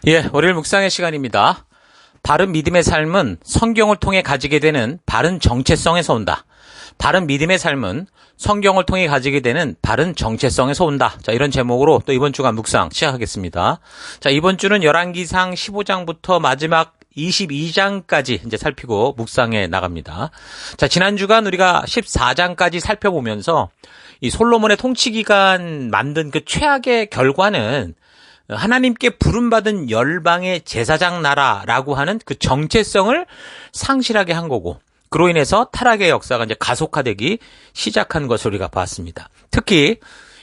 예, 월요일 묵상의 시간입니다. 바른 믿음의 삶은 성경을 통해 가지게 되는 바른 정체성에서 온다. 바른 믿음의 삶은 성경을 통해 가지게 되는 바른 정체성에서 온다. 자, 이런 제목으로 또 이번 주간 묵상 시작하겠습니다. 자, 이번 주는 열왕기상 15장부터 마지막 22장까지 이제 살피고 묵상해 나갑니다. 자, 지난 주간 우리가 14장까지 살펴보면서 이 솔로몬의 통치 기간 만든 그 최악의 결과는 하나님께 부름받은 열방의 제사장 나라라고 하는 그 정체성을 상실하게 한 거고, 그로 인해서 타락의 역사가 이제 가속화되기 시작한 것을 우리가 봤습니다. 특히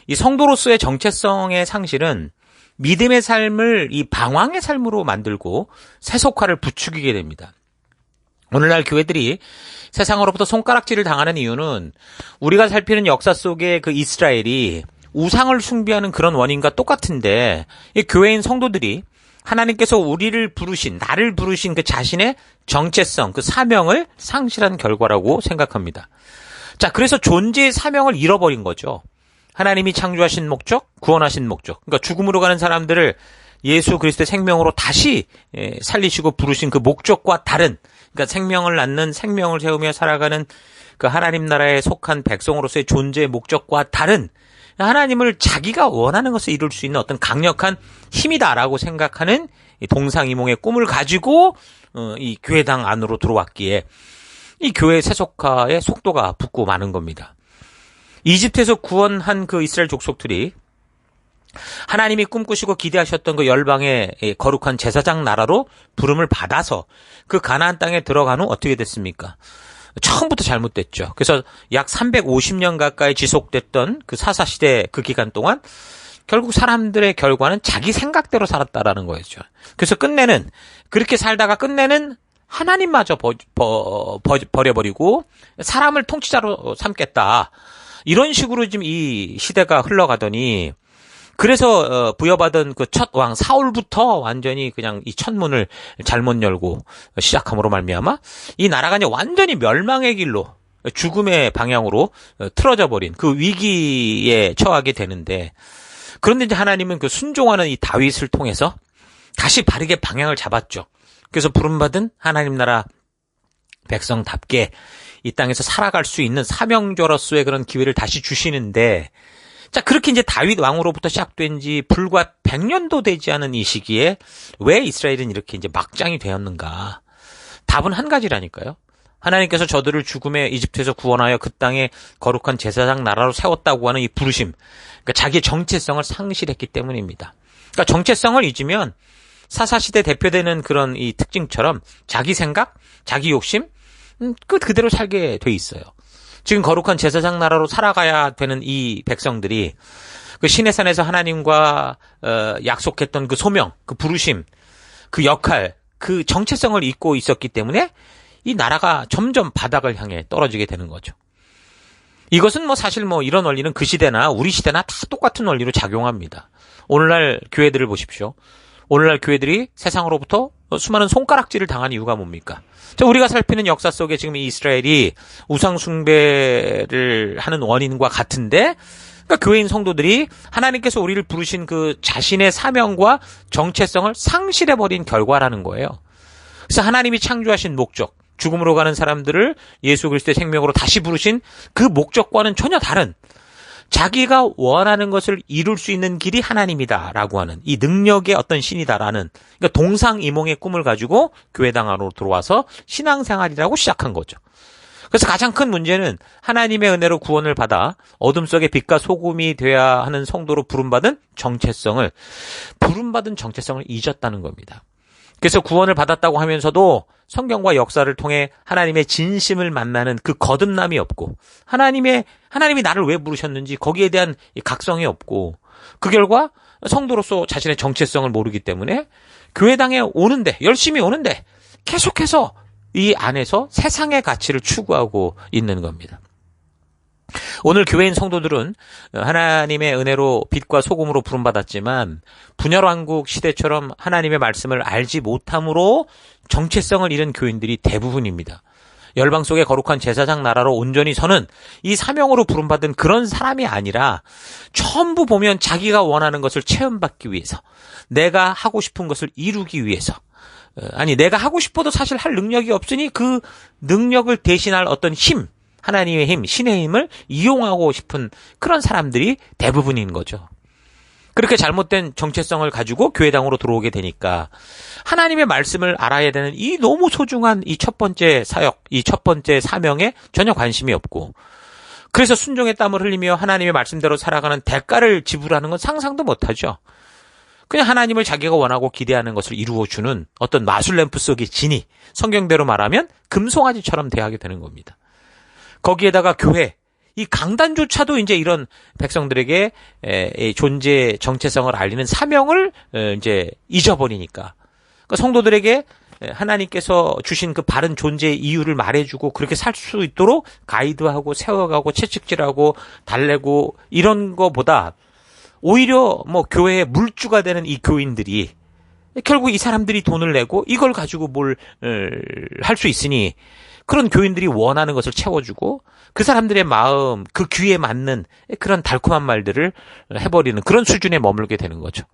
이 성도로서의 정체성의 상실은 믿음의 삶을 이 방황의 삶으로 만들고 세속화를 부추기게 됩니다. 오늘날 교회들이 세상으로부터 손가락질을 당하는 이유는 우리가 살피는 역사 속에 그 이스라엘이 우상을 숭배하는 그런 원인과 똑같은데, 이 교회인 성도들이 하나님께서 우리를 부르신, 나를 부르신 그 자신의 정체성, 그 사명을 상실한 결과라고 생각합니다. 자, 그래서 존재의 사명을 잃어버린 거죠. 하나님이 창조하신 목적, 구원하신 목적. 그러니까 죽음으로 가는 사람들을 예수 그리스도의 생명으로 다시 살리시고 부르신 그 목적과 다른, 그러니까 생명을 낳는, 생명을 세우며 살아가는 그 하나님 나라에 속한 백성으로서의 존재의 목적과 다른 하나님을 자기가 원하는 것을 이룰 수 있는 어떤 강력한 힘이다라고 생각하는 동상이몽의 꿈을 가지고 이 교회당 안으로 들어왔기에 이 교회 세속화의 속도가 붙고 마는 겁니다. 이집트에서 구원한 그 이스라엘 족속들이 하나님이 꿈꾸시고 기대하셨던 그 열방의 거룩한 제사장 나라로 부름을 받아서 그 가나안 땅에 들어간 후 어떻게 됐습니까? 처음부터 잘못됐죠. 그래서 약 350년 가까이 지속됐던 그 사사시대 그 기간 동안 결국 사람들의 결과는 자기 생각대로 살았다라는 거였죠. 그래서 끝내는, 그렇게 살다가 끝내는 하나님마저 버려버리고 사람을 통치자로 삼겠다. 이런 식으로 지금 이 시대가 흘러가더니, 그래서 부여받은 그 첫 왕 사울부터 완전히 그냥 이 천문을 잘못 열고 시작함으로 말미암아 이 나라가 이제 완전히 멸망의 길로, 죽음의 방향으로 틀어져 버린 그 위기에 처하게 되는데, 그런데 이제 하나님은 그 순종하는 이 다윗을 통해서 다시 바르게 방향을 잡았죠. 그래서 부름받은 하나님 나라 백성답게 이 땅에서 살아갈 수 있는 사명자로서의 그런 기회를 다시 주시는데, 자, 그렇게 이제 다윗 왕으로부터 시작된 지 불과 100년도 되지 않은 이 시기에 왜 이스라엘은 이렇게 이제 막장이 되었는가? 답은 한 가지라니까요. 하나님께서 저들을 죽음의 이집트에서 구원하여 그 땅에 거룩한 제사장 나라로 세웠다고 하는 이 부르심, 그러니까 자기의 정체성을 상실했기 때문입니다. 그러니까 정체성을 잊으면 사사시대 대표되는 그런 이 특징처럼 자기 생각, 자기 욕심, 그대로 살게 돼 있어요. 지금 거룩한 제사장 나라로 살아가야 되는 이 백성들이 그 시내산에서 하나님과 약속했던 그 소명, 그 부르심, 그 역할, 그 정체성을 잊고 있었기 때문에 이 나라가 점점 바닥을 향해 떨어지게 되는 거죠. 이것은 뭐 사실 뭐 이런 원리는 그 시대나 우리 시대나 다 똑같은 원리로 작용합니다. 오늘날 교회들을 보십시오. 오늘날 교회들이 세상으로부터 수많은 손가락질을 당한 이유가 뭡니까? 자, 우리가 살피는 역사 속에 지금 이스라엘이 우상 숭배를 하는 원인과 같은데, 그러니까 교회인 성도들이 하나님께서 우리를 부르신 그 자신의 사명과 정체성을 상실해버린 결과라는 거예요. 그래서 하나님이 창조하신 목적, 죽음으로 가는 사람들을 예수 그리스도의 생명으로 다시 부르신 그 목적과는 전혀 다른, 자기가 원하는 것을 이룰 수 있는 길이 하나님이다라고 하는 이 능력의 어떤 신이다라는, 그러니까 동상이몽의 꿈을 가지고 교회당 안으로 들어와서 신앙생활이라고 시작한 거죠. 그래서 가장 큰 문제는 하나님의 은혜로 구원을 받아 어둠 속의 빛과 소금이 되어야 하는 성도로 부름받은 정체성을 잊었다는 겁니다. 그래서 구원을 받았다고 하면서도 성경과 역사를 통해 하나님의 진심을 만나는 그 거듭남이 없고, 하나님이 나를 왜 부르셨는지 거기에 대한 각성이 없고, 그 결과 성도로서 자신의 정체성을 모르기 때문에 교회당에 오는데, 열심히 오는데 계속해서 이 안에서 세상의 가치를 추구하고 있는 겁니다. 오늘 교회인 성도들은 하나님의 은혜로 빛과 소금으로 부름받았지만 분열왕국 시대처럼 하나님의 말씀을 알지 못함으로 정체성을 잃은 교인들이 대부분입니다. 열방 속의 거룩한 제사장 나라로 온전히 서는 이 사명으로 부름받은 그런 사람이 아니라 전부 보면 자기가 원하는 것을 체험받기 위해서, 내가 하고 싶은 것을 이루기 위해서, 아니 내가 하고 싶어도 사실 할 능력이 없으니 그 능력을 대신할 어떤 힘, 하나님의 힘, 신의 힘을 이용하고 싶은 그런 사람들이 대부분인 거죠. 그렇게 잘못된 정체성을 가지고 교회당으로 들어오게 되니까 하나님의 말씀을 알아야 되는 이 너무 소중한 이 첫 번째 사역, 이 첫 번째 사명에 전혀 관심이 없고, 그래서 순종의 땀을 흘리며 하나님의 말씀대로 살아가는 대가를 지불하는 건 상상도 못하죠. 그냥 하나님을 자기가 원하고 기대하는 것을 이루어주는 어떤 마술램프 속의 진이, 성경대로 말하면 금송아지처럼 대하게 되는 겁니다. 거기에다가 교회, 이 강단조차도 이제 이런 백성들에게 존재 정체성을 알리는 사명을 이제 잊어버리니까, 그러니까 성도들에게 하나님께서 주신 그 바른 존재의 이유를 말해주고 그렇게 살 수 있도록 가이드하고 세워가고 채찍질하고 달래고 이런 거보다 오히려 뭐 교회의 물주가 되는 이 교인들이 결국 이 사람들이 돈을 내고 이걸 가지고 뭘 할 수 있으니 그런 교인들이 원하는 것을 채워주고 그 사람들의 마음, 그 귀에 맞는 그런 달콤한 말들을 해버리는 그런 수준에 머물게 되는 거죠.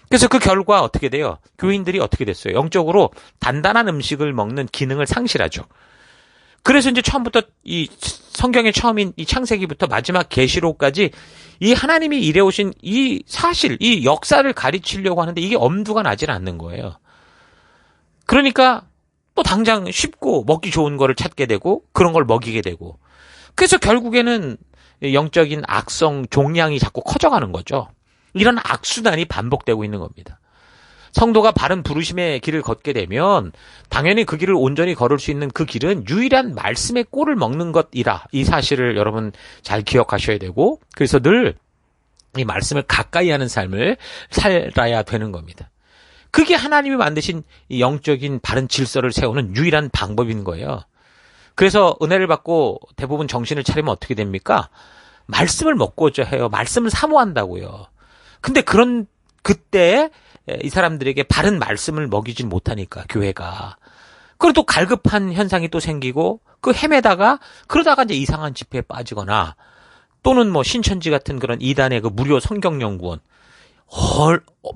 그래서 그 결과 어떻게 돼요? 교인들이 어떻게 됐어요? 영적으로 단단한 음식을 먹는 기능을 상실하죠. 그래서 이제 처음부터 이 성경의 처음인 이 창세기부터 마지막 계시록까지 이 하나님이 일해오신 이 사실, 이 역사를 가르치려고 하는데 이게 엄두가 나질 않는 거예요. 그러니까 또 당장 쉽고 먹기 좋은 거를 찾게 되고 그런 걸 먹이게 되고, 그래서 결국에는 영적인 악성 종양이 자꾸 커져가는 거죠. 이런 악순환이 반복되고 있는 겁니다. 성도가 바른 부르심의 길을 걷게 되면 당연히 그 길을 온전히 걸을 수 있는 그 길은 유일한 말씀의 꼴을 먹는 것이라, 이 사실을 여러분 잘 기억하셔야 되고, 그래서 늘 이 말씀을 가까이 하는 삶을 살아야 되는 겁니다. 그게 하나님이 만드신 이 영적인 바른 질서를 세우는 유일한 방법인 거예요. 그래서 은혜를 받고 대부분 정신을 차리면 어떻게 됩니까? 말씀을 먹고자 해요. 말씀을 사모한다고요. 근데 그때 이 사람들에게 바른 말씀을 먹이질 못하니까 교회가. 그리고 또 갈급한 현상이 또 생기고 그 헤매다가 그러다가 이제 이상한 집회에 빠지거나 또는 뭐 신천지 같은 그런 이단의 그 무료 성경 연구원,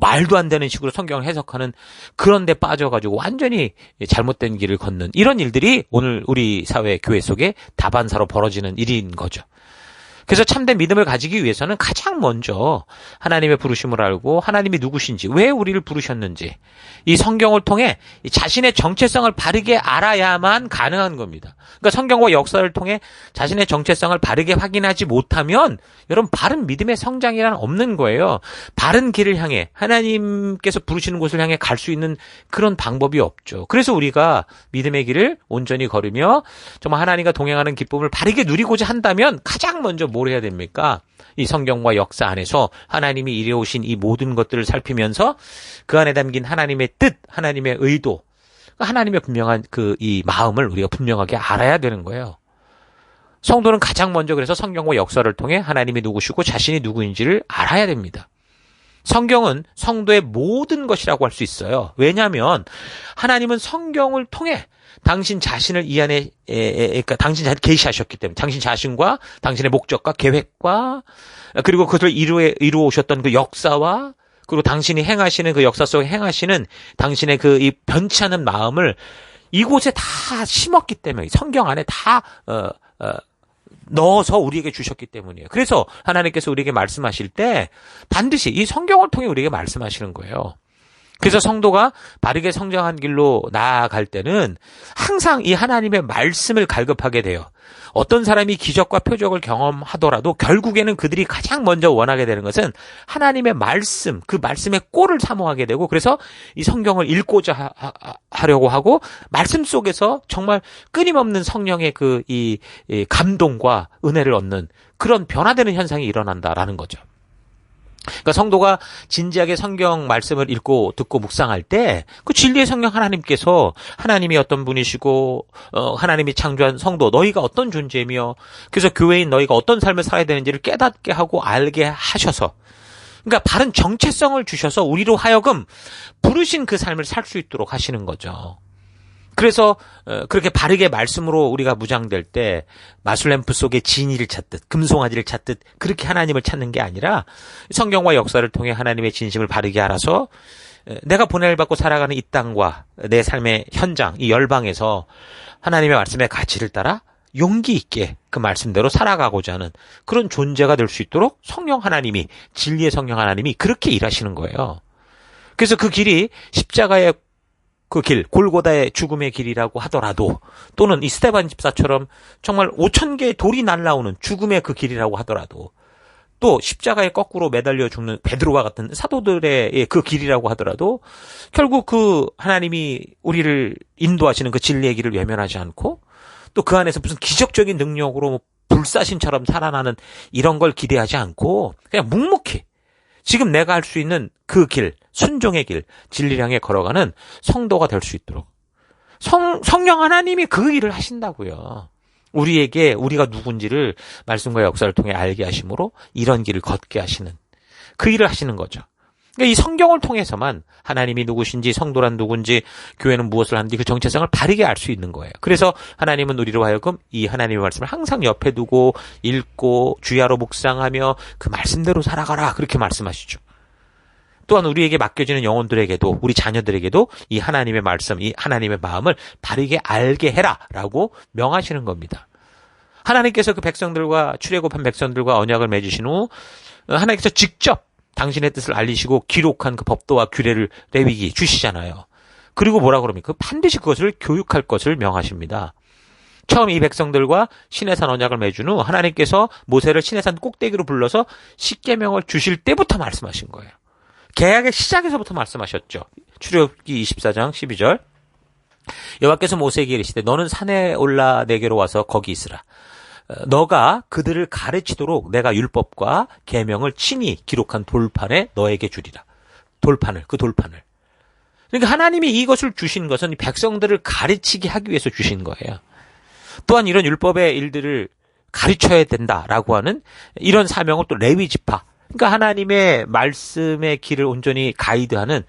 말도 안 되는 식으로 성경을 해석하는 그런 데 빠져가지고 완전히 잘못된 길을 걷는 이런 일들이 오늘 우리 사회 교회 속에 다반사로 벌어지는 일인 거죠. 그래서 참된 믿음을 가지기 위해서는 가장 먼저 하나님의 부르심을 알고 하나님이 누구신지, 왜 우리를 부르셨는지 이 성경을 통해 자신의 정체성을 바르게 알아야만 가능한 겁니다. 그러니까 성경과 역사를 통해 자신의 정체성을 바르게 확인하지 못하면 여러분 바른 믿음의 성장이란 없는 거예요. 바른 길을 향해 하나님께서 부르시는 곳을 향해 갈 수 있는 그런 방법이 없죠. 그래서 우리가 믿음의 길을 온전히 걸으며 정말 하나님과 동행하는 기쁨을 바르게 누리고자 한다면 가장 먼저 뭘 해야 됩니까? 이 성경과 역사 안에서 하나님이 이루어오신 이 모든 것들을 살피면서 그 안에 담긴 하나님의 뜻, 하나님의 의도, 하나님의 분명한 이 마음을 우리가 분명하게 알아야 되는 거예요. 성도는 가장 먼저 그래서 성경과 역사를 통해 하나님이 누구시고 자신이 누구인지를 알아야 됩니다. 성경은 성도의 모든 것이라고 할 수 있어요. 왜냐하면 하나님은 성경을 통해 당신 자신을 이 안에, 그러니까 당신 자신을 계시하셨기 때문에 당신 자신과 당신의 목적과 계획과 그리고 그것을 이루어 오셨던 그 역사와 그리고 당신이 행하시는 그 역사 속에 행하시는 당신의 그 이 변치 않은 마음을 이곳에 다 심었기 때문에 성경 안에 다 넣어서 우리에게 주셨기 때문이에요. 그래서 하나님께서 우리에게 말씀하실 때 반드시 이 성경을 통해 우리에게 말씀하시는 거예요. 그래서 성도가 바르게 성장한 길로 나아갈 때는 항상 이 하나님의 말씀을 갈급하게 돼요. 어떤 사람이 기적과 표적을 경험하더라도 결국에는 그들이 가장 먼저 원하게 되는 것은 하나님의 말씀, 그 말씀의 꼴을 사모하게 되고, 그래서 이 성경을 읽고자 하려고 하고 말씀 속에서 정말 끊임없는 성령의 이 감동과 은혜를 얻는 그런 변화되는 현상이 일어난다라는 거죠. 그러니까 성도가 진지하게 성경 말씀을 읽고 듣고 묵상할 때 그 진리의 성령 하나님께서 하나님이 어떤 분이시고 하나님이 창조한 성도 너희가 어떤 존재며 그래서 교회인 너희가 어떤 삶을 살아야 되는지를 깨닫게 하고 알게 하셔서, 그러니까 바른 정체성을 주셔서 우리로 하여금 부르신 그 삶을 살 수 있도록 하시는 거죠. 그래서 그렇게 바르게 말씀으로 우리가 무장될 때 마술램프 속에 진이를 찾듯 금송아지를 찾듯 그렇게 하나님을 찾는 게 아니라 성경과 역사를 통해 하나님의 진심을 바르게 알아서 내가 보냄을 받고 살아가는 이 땅과 내 삶의 현장, 이 열방에서 하나님의 말씀의 가치를 따라 용기 있게 그 말씀대로 살아가고자 하는 그런 존재가 될 수 있도록 성령 하나님이, 진리의 성령 하나님이 그렇게 일하시는 거예요. 그래서 그 길이 십자가의 그 길, 골고다의 죽음의 길이라고 하더라도, 또는 이 스데반 집사처럼 정말 5,000개의 돌이 날라오는 죽음의 그 길이라고 하더라도, 또 십자가에 거꾸로 매달려 죽는 베드로와 같은 사도들의 그 길이라고 하더라도, 결국 그 하나님이 우리를 인도하시는 그 진리의 길을 외면하지 않고, 또 그 안에서 무슨 기적적인 능력으로 불사신처럼 살아나는 이런 걸 기대하지 않고, 그냥 묵묵히 지금 내가 할 수 있는 그 길, 순종의 길, 진리를 향해 걸어가는 성도가 될 수 있도록 성령 하나님이 그 일을 하신다고요. 우리에게 우리가 누군지를 말씀과 역사를 통해 알게 하심으로 이런 길을 걷게 하시는 그 일을 하시는 거죠. 그러니까 이 성경을 통해서만 하나님이 누구신지, 성도란 누군지, 교회는 무엇을 하는지 그 정체성을 바르게 알 수 있는 거예요. 그래서 하나님은 우리로 하여금 이 하나님의 말씀을 항상 옆에 두고 읽고 주야로 묵상하며 그 말씀대로 살아가라, 그렇게 말씀하시죠. 또한 우리에게 맡겨지는 영혼들에게도, 우리 자녀들에게도 이 하나님의 말씀, 이 하나님의 마음을 바르게 알게 해라라고 명하시는 겁니다. 하나님께서 그 백성들과, 출애굽한 백성들과 언약을 맺으신 후 하나님께서 직접 당신의 뜻을 알리시고 기록한 그 법도와 규례를 레위기 주시잖아요. 그리고 뭐라 그럽니까? 반드시 그것을 교육할 것을 명하십니다. 처음 이 백성들과 시내산 언약을 맺은 후 하나님께서 모세를 시내산 꼭대기로 불러서 십계명을 주실 때부터 말씀하신 거예요. 계약의 시작에서부터 말씀하셨죠. 출애굽기 24장 12절. 여호와께서 모세에게 이르시되 너는 산에 올라 내게로 와서 거기 있으라. 너가 그들을 가르치도록 내가 율법과 계명을 친히 기록한 돌판에 너에게 주리라. 그 돌판을. 그러니까 하나님이 이것을 주신 것은 백성들을 가르치게 하기 위해서 주신 거예요. 또한 이런 율법의 일들을 가르쳐야 된다라고 하는 이런 사명을 또 레위 지파, 그러니까 하나님의 말씀의 길을 온전히 가이드하는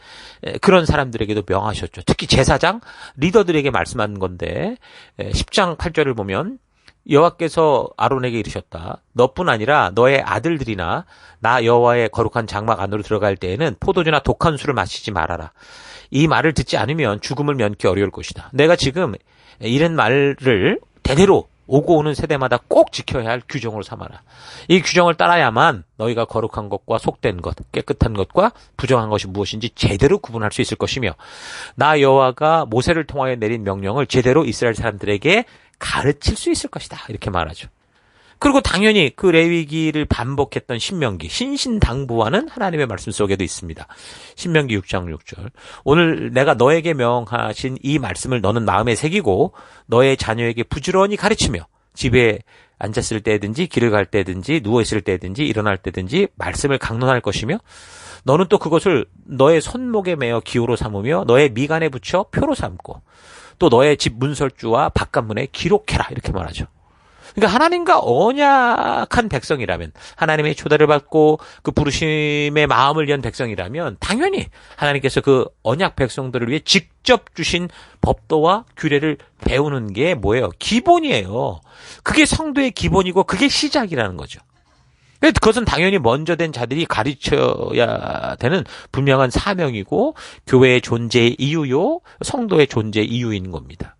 그런 사람들에게도 명하셨죠. 특히 제사장 리더들에게 말씀한 건데 10장 8절을 보면 여호와께서 아론에게 이르셨다. 너뿐 아니라 너의 아들들이나 나 여호와의 거룩한 장막 안으로 들어갈 때에는 포도주나 독한 술을 마시지 말아라. 이 말을 듣지 않으면 죽음을 면키 어려울 것이다. 내가 지금 이런 말을 대대로 오고 오는 세대마다 꼭 지켜야 할 규정으로 삼아라. 이 규정을 따라야만 너희가 거룩한 것과 속된 것, 깨끗한 것과 부정한 것이 무엇인지 제대로 구분할 수 있을 것이며 나 여호와가 모세를 통하여 내린 명령을 제대로 이스라엘 사람들에게 가르칠 수 있을 것이다. 이렇게 말하죠. 그리고 당연히 그 레위기를 반복했던 신명기, 신신당부하는 하나님의 말씀 속에도 있습니다. 신명기 6장 6절. 오늘 내가 너에게 명하신 이 말씀을 너는 마음에 새기고 너의 자녀에게 부지런히 가르치며 집에 앉았을 때든지 길을 갈 때든지 누워있을 때든지 일어날 때든지 말씀을 강론할 것이며 너는 또 그것을 너의 손목에 매어 기호로 삼으며 너의 미간에 붙여 표로 삼고 또 너의 집 문설주와 바깥문에 기록해라. 이렇게 말하죠. 그러니까 하나님과 언약한 백성이라면, 하나님의 초대를 받고 그 부르심의 마음을 연 백성이라면 당연히 하나님께서 그 언약 백성들을 위해 직접 주신 법도와 규례를 배우는 게 뭐예요? 기본이에요. 그게 성도의 기본이고 그게 시작이라는 거죠. 그것은 당연히 먼저 된 자들이 가르쳐야 되는 분명한 사명이고 교회의 존재의 이유요, 성도의 존재의 이유인 겁니다.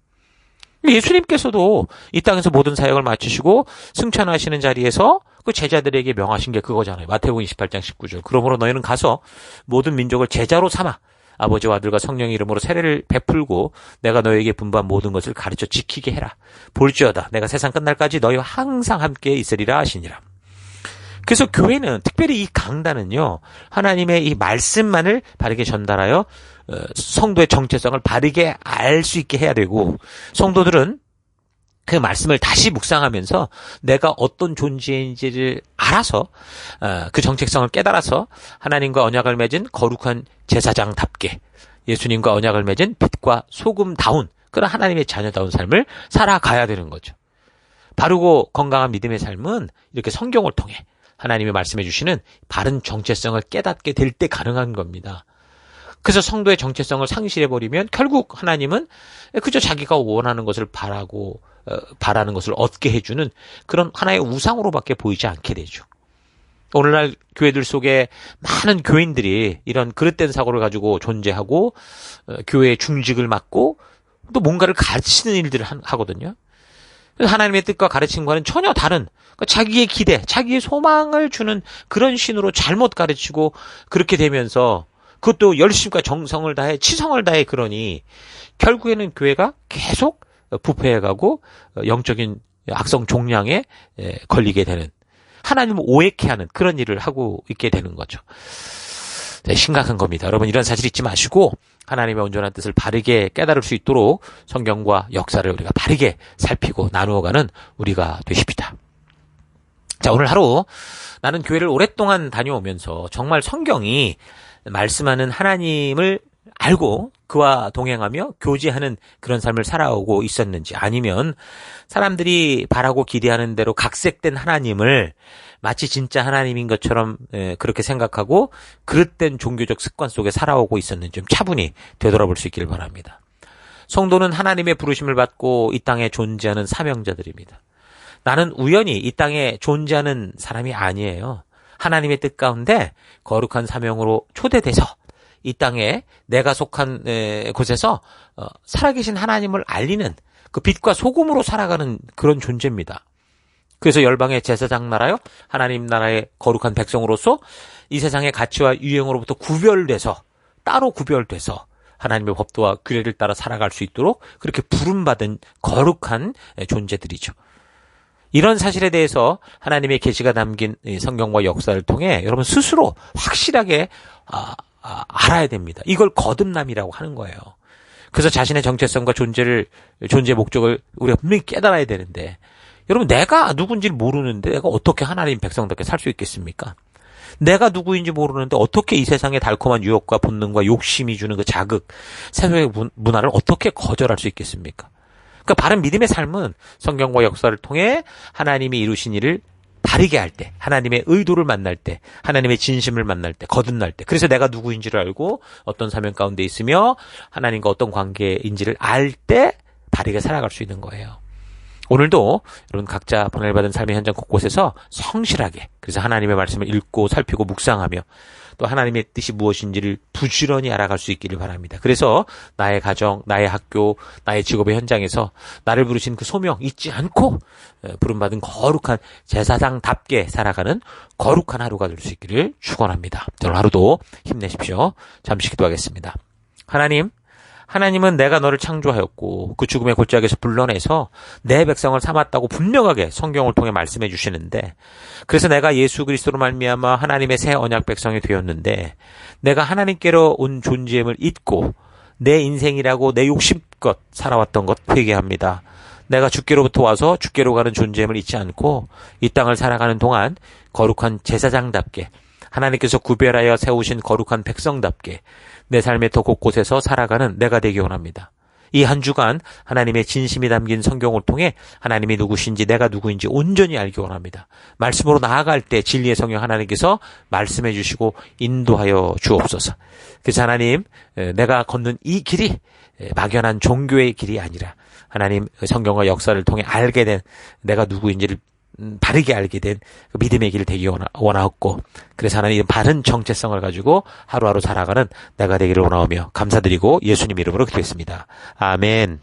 예수님께서도 이 땅에서 모든 사역을 마치시고 승천하시는 자리에서 그 제자들에게 명하신 게 그거잖아요. 마태복음 28장 19절. 그러므로 너희는 가서 모든 민족을 제자로 삼아 아버지와 아들과 성령의 이름으로 세례를 베풀고 내가 너희에게 분부한 모든 것을 가르쳐 지키게 해라. 볼지어다 내가 세상 끝날까지 너희와 항상 함께 있으리라 하시니라. 그래서 교회는, 특별히 이 강단은요, 하나님의 이 말씀만을 바르게 전달하여 성도의 정체성을 바르게 알 수 있게 해야 되고, 성도들은 그 말씀을 다시 묵상하면서 내가 어떤 존재인지를 알아서 그 정체성을 깨달아서 하나님과 언약을 맺은 거룩한 제사장답게 예수님과 언약을 맺은 빛과 소금다운 그런 하나님의 자녀다운 삶을 살아가야 되는 거죠. 바르고 건강한 믿음의 삶은 이렇게 성경을 통해 하나님이 말씀해 주시는 바른 정체성을 깨닫게 될 때 가능한 겁니다. 그래서 성도의 정체성을 상실해버리면 결국 하나님은 그저 자기가 원하는 것을 바라는 것을 얻게 해주는 그런 하나의 우상으로밖에 보이지 않게 되죠. 오늘날 교회들 속에 많은 교인들이 이런 그릇된 사고를 가지고 존재하고 교회의 중직을 맡고 또 뭔가를 가르치는 일들을 하거든요. 하나님의 뜻과 가르침과는 전혀 다른 자기의 기대, 자기의 소망을 주는 그런 신으로 잘못 가르치고 그렇게 되면서 그것도 열심과 정성을 다해 치성을 다해 그러니 결국에는 교회가 계속 부패해가고 영적인 악성 종량에 걸리게 되는 하나님을 오해케 하는 그런 일을 하고 있게 되는 거죠. 네, 심각한 겁니다. 여러분 이런 사실 잊지 마시고 하나님의 온전한 뜻을 바르게 깨달을 수 있도록 성경과 역사를 우리가 바르게 살피고 나누어가는 우리가 되십시다. 자, 오늘 하루 나는 교회를 오랫동안 다녀오면서 정말 성경이 말씀하는 하나님을 알고 그와 동행하며 교제하는 그런 삶을 살아오고 있었는지, 아니면 사람들이 바라고 기대하는 대로 각색된 하나님을 마치 진짜 하나님인 것처럼 그렇게 생각하고 그릇된 종교적 습관 속에 살아오고 있었는지 좀 차분히 되돌아볼 수 있기를 바랍니다. 성도는 하나님의 부르심을 받고 이 땅에 존재하는 사명자들입니다. 나는 우연히 이 땅에 존재하는 사람이 아니에요. 하나님의 뜻 가운데 거룩한 사명으로 초대돼서 이 땅에 내가 속한 곳에서 살아계신 하나님을 알리는 그 빛과 소금으로 살아가는 그런 존재입니다. 그래서 열방의 제사장 나라요, 하나님 나라의 거룩한 백성으로서 이 세상의 가치와 유행으로부터 구별돼서, 따로 구별돼서 하나님의 법도와 규례를 따라 살아갈 수 있도록 그렇게 부름받은 거룩한 존재들이죠. 이런 사실에 대해서 하나님의 계시가 담긴 성경과 역사를 통해 여러분 스스로 확실하게 알아야 됩니다. 이걸 거듭남이라고 하는 거예요. 그래서 자신의 정체성과 존재 목적을 우리가 분명히 깨달아야 되는데, 여러분 내가 누군지 모르는데 내가 어떻게 하나님 백성답게 살 수 있겠습니까? 내가 누구인지 모르는데 어떻게 이 세상의 달콤한 유혹과 본능과 욕심이 주는 그 자극, 세상의 문화를 어떻게 거절할 수 있겠습니까? 그러니까 바른 믿음의 삶은 성경과 역사를 통해 하나님이 이루신 일을 바르게 할 때, 하나님의 의도를 만날 때, 하나님의 진심을 만날 때, 거듭날 때, 그래서 내가 누구인지를 알고 어떤 사명 가운데 있으며 하나님과 어떤 관계인지를 알 때 바르게 살아갈 수 있는 거예요. 오늘도 여러분 각자 보낼받은 삶의 현장 곳곳에서 성실하게, 그래서 하나님의 말씀을 읽고 살피고 묵상하며 또 하나님의 뜻이 무엇인지를 부지런히 알아갈 수 있기를 바랍니다. 그래서 나의 가정, 나의 학교, 나의 직업의 현장에서 나를 부르신 그 소명 잊지 않고 부름받은 거룩한 제사장답게 살아가는 거룩한 하루가 될 수 있기를 축원합니다. 오늘 하루도 힘내십시오. 잠시 기도하겠습니다. 하나님은 내가 너를 창조하였고 그 죽음의 골짜기에서 불러내서 내 백성을 삼았다고 분명하게 성경을 통해 말씀해 주시는데, 그래서 내가 예수 그리스도로 말미암아 하나님의 새 언약 백성이 되었는데, 내가 하나님께로 온 존재임을 잊고 내 인생이라고 내 욕심껏 살아왔던 것 회개합니다. 내가 주께로부터 와서 주께로 가는 존재임을 잊지 않고 이 땅을 살아가는 동안 거룩한 제사장답게, 하나님께서 구별하여 세우신 거룩한 백성답게 내 삶의 더 곳곳에서 살아가는 내가 되기 원합니다. 이 한 주간 하나님의 진심이 담긴 성경을 통해 하나님이 누구신지 내가 누구인지 온전히 알기 원합니다. 말씀으로 나아갈 때 진리의 성령 하나님께서 말씀해 주시고 인도하여 주옵소서. 그래서 하나님, 내가 걷는 이 길이 막연한 종교의 길이 아니라 하나님 성경과 역사를 통해 알게 된 내가 누구인지를 바르게 알게 된 믿음의 길 되기 원하옵고, 그래서 하나님 바른 정체성을 가지고 하루하루 살아가는 내가 되기를 원하오며 감사드리고 예수님 이름으로 기도했습니다. 아멘.